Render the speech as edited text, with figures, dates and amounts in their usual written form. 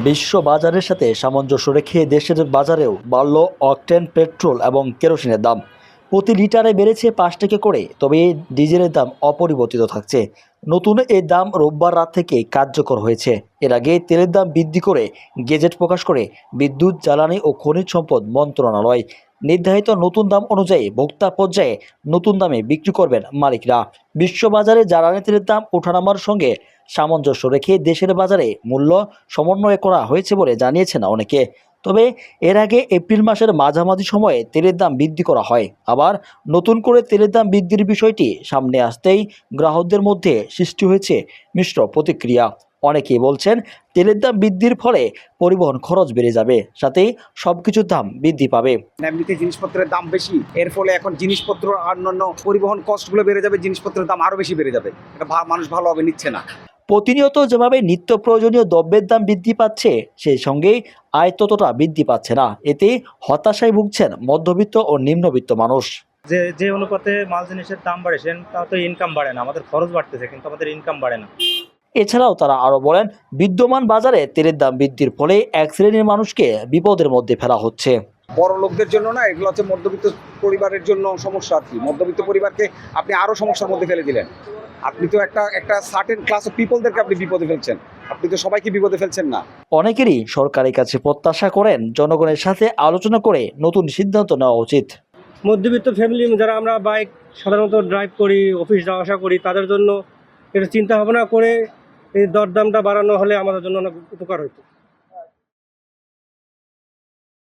বিশ্ব বাজারের সাথে সামঞ্জস্য রেখে দেশের বাজারেও বাড়ল অকটেন পেট্রোল এবং কেরোসিনের দাম। প্রতি লিটারে বেড়েছে 5 টাকা করে, তবে ডিজেলের দাম অপরিবর্তিত থাকছে। নতুন এই দাম রোববার রাত থেকে কার্যকর হয়েছে। এর আগে তেলের দাম বৃদ্ধি করে গেজেট প্রকাশ করে বিদ্যুৎ, জ্বালানি ও খনিজ সম্পদ মন্ত্রণালয়। নির্ধারিত নতুন দাম অনুযায়ী ভোক্তা পর্যায়ে নতুন দামে বিক্রি করবেন মালিকরা। বিশ্ববাজারে জ্বালানি তেলের দাম ওঠানামার সঙ্গে সামঞ্জস্য রেখে দেশের বাজারে মূল্য সমন্বয় করা হয়েছে বলে জানিয়েছেন অনেকে। তবে এর আগে এপ্রিল মাসের মাঝামাঝি সময়ে তেলের দাম বৃদ্ধি করা হয়। আবার নতুন করে তেলের দাম বৃদ্ধির বিষয়টি সামনে আসতেই গ্রাহকদের মধ্যে সৃষ্টি হয়েছে মিশ্র প্রতিক্রিয়া। অনেকেই বলছেন তেলের দাম বৃদ্ধির ফলে পরিবহন খরচ বেড়ে যাবে, সাথে সবকিছুর দাম বৃদ্ধি পাবে। এমনিতে জিনিসপত্রের দাম বেশি, এর ফলে এখন জিনিসপত্র আর অন্যান্য পরিবহন কস্টগুলো বেড়ে যাবে, জিনিসপত্রের দাম আরো বেশি বেড়ে যাবে। এটা মানুষ ভালোভাবে নিচ্ছে না। প্রতিনিয়ত যেভাবে নিত্য প্রয়োজনীয় দ্রব্যের দাম বৃদ্ধি পাচ্ছে, সেই সঙ্গেই আয় ততটা বৃদ্ধি পাচ্ছে না। এতে হতাশায় ভুগছেন মধ্যবিত্ত ও নিম্নবিত্ত মানুষ। যে যে অনুপাতে মাল জিনিসের দাম বাড়ে তা তো ইনকাম বাড়ে না, আমাদের খরচ বাড়তেছে কিন্তু আমাদের ইনকাম বাড়ে না। এছাড়াও তারা আরো বলেন, বিদ্যমান বাজারে তেলের দাম বৃদ্ধির ফলে এক শ্রেণীর মানুষকে বিপদের মধ্যে ফেলা হচ্ছে। বড় লোকদের জন্য না, এগুলো হচ্ছে মধ্যবিত্ত পরিবারের জন্য সমস্যা আর কি। মধ্যবিত্ত পরিবারকে আপনি আরো সমস্যার মধ্যে ফেলে দিলেন। আপনি তো একটা সার্টেন ক্লাস অফ পিপলদেরকে আপনি বিপদে ফেলছেন, আপনি তো সবাইকে বিপদে ফেলছেন না। অনেকেরই সরকারের কাছে প্রত্যাশা করেন জনগণের সাথে আলোচনা করে নতুন সিদ্ধান্ত নেওয়া উচিত। মধ্যবিত্ত ফ্যামিলি যারা আমরা বাইক সাধারণত ড্রাইভ করি, অফিস যাওয়া আসা করি, তাদের জন্য এটা চিন্তা ভাবনা করে এই দরদামটা বাড়ানো হলে আমাদের জন্য অনেক উপকার হতো।